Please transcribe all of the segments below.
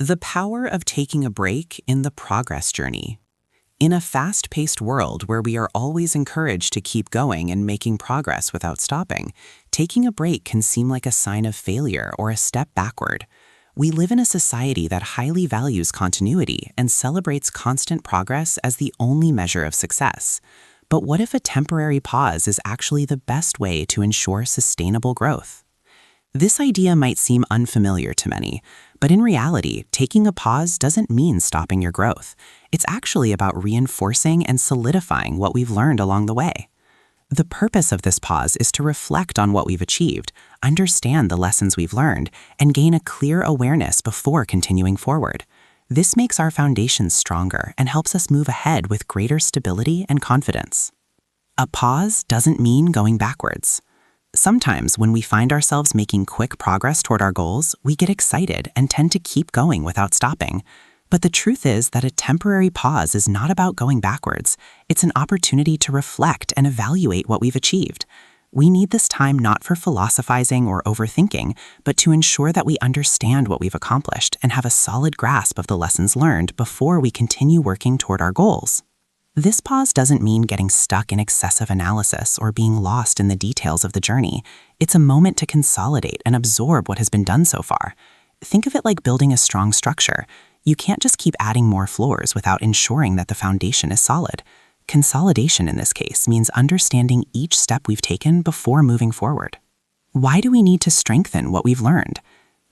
The power of taking a break in the progress journey. In a fast-paced world where we are always encouraged to keep going and making progress without stopping, taking a break can seem like a sign of failure or a step backward. We live in a society that highly values continuity and celebrates constant progress as the only measure of success. But what if a temporary pause is actually the best way to ensure sustainable growth? This idea might seem unfamiliar to many, but in reality, taking a pause doesn't mean stopping your growth. It's actually about reinforcing and solidifying what we've learned along the way. The purpose of this pause is to reflect on what we've achieved, understand the lessons we've learned, and gain a clear awareness before continuing forward. This makes our foundations stronger and helps us move ahead with greater stability and confidence. A pause doesn't mean going backwards. Sometimes when we find ourselves making quick progress toward our goals, we get excited and tend to keep going without stopping. But the truth is that a temporary pause is not about going backwards. It's an opportunity to reflect and evaluate what we've achieved. We need this time not for philosophizing or overthinking, but to ensure that we understand what we've accomplished and have a solid grasp of the lessons learned before we continue working toward our goals. This pause doesn't mean getting stuck in excessive analysis or being lost in the details of the journey. It's a moment to consolidate and absorb what has been done so far. Think of it like building a strong structure. You can't just keep adding more floors without ensuring that the foundation is solid. Consolidation in this case means understanding each step we've taken before moving forward. Why do we need to strengthen what we've learned?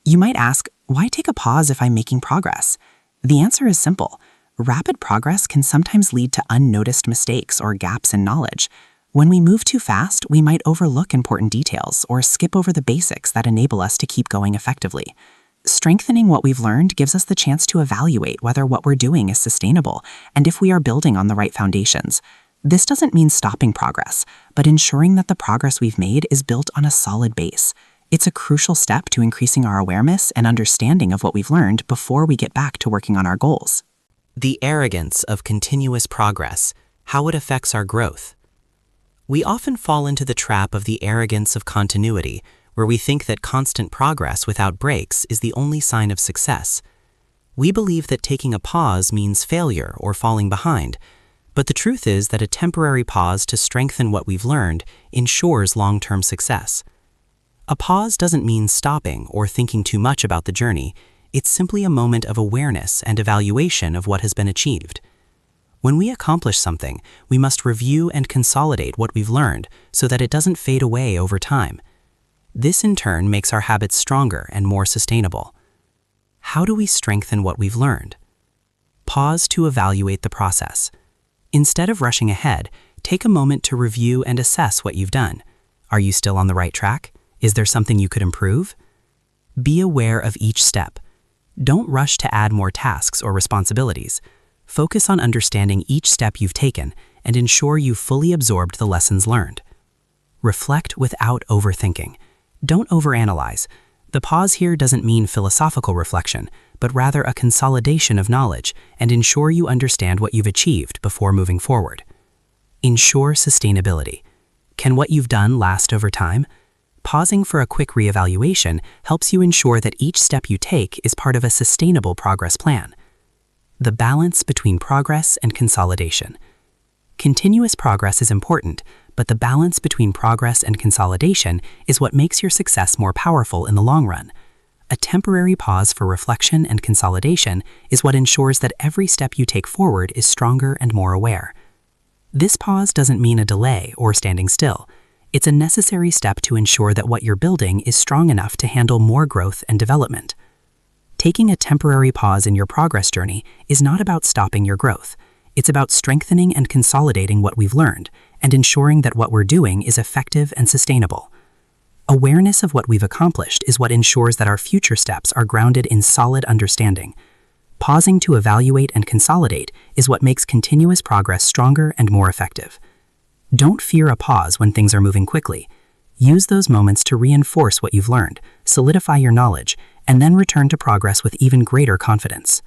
You might ask, why take a pause if I'm making progress? The answer is simple. Rapid progress can sometimes lead to unnoticed mistakes or gaps in knowledge. When we move too fast, we might overlook important details or skip over the basics that enable us to keep going effectively. Strengthening what we've learned gives us the chance to evaluate whether what we're doing is sustainable and if we are building on the right foundations. This doesn't mean stopping progress, but ensuring that the progress we've made is built on a solid base. It's a crucial step to increasing our awareness and understanding of what we've learned before we get back to working on our goals. The arrogance of continuous progress, how it affects our growth. We often fall into the trap of the arrogance of continuity, where we think that constant progress without breaks is the only sign of success. We believe that taking a pause means failure or falling behind, but the truth is that a temporary pause to strengthen what we've learned ensures long-term success. A pause doesn't mean stopping or thinking too much about the journey. It's simply a moment of awareness and evaluation of what has been achieved. When we accomplish something, we must review and consolidate what we've learned so that it doesn't fade away over time. This in turn makes our habits stronger and more sustainable. How do we strengthen what we've learned? Pause to evaluate the process. Instead of rushing ahead, take a moment to review and assess what you've done. Are you still on the right track? Is there something you could improve? Be aware of each step. Don't rush to add more tasks or responsibilities. Focus on understanding each step you've taken and ensure you've fully absorbed the lessons learned. Reflect without overthinking. Don't overanalyze. The pause here doesn't mean philosophical reflection, but rather a consolidation of knowledge and ensure you understand what you've achieved before moving forward. Ensure sustainability. Can what you've done last over time? Pausing for a quick reevaluation helps you ensure that each step you take is part of a sustainable progress plan. The balance between progress and consolidation. Continuous progress is important, but the balance between progress and consolidation is what makes your success more powerful in the long run. A temporary pause for reflection and consolidation is what ensures that every step you take forward is stronger and more aware. This pause doesn't mean a delay or standing still. It's a necessary step to ensure that what you're building is strong enough to handle more growth and development. Taking a temporary pause in your progress journey is not about stopping your growth. It's about strengthening and consolidating what we've learned and ensuring that what we're doing is effective and sustainable. Awareness of what we've accomplished is what ensures that our future steps are grounded in solid understanding. Pausing to evaluate and consolidate is what makes continuous progress stronger and more effective. Don't fear a pause when things are moving quickly. Use those moments to reinforce what you've learned, solidify your knowledge, and then return to progress with even greater confidence.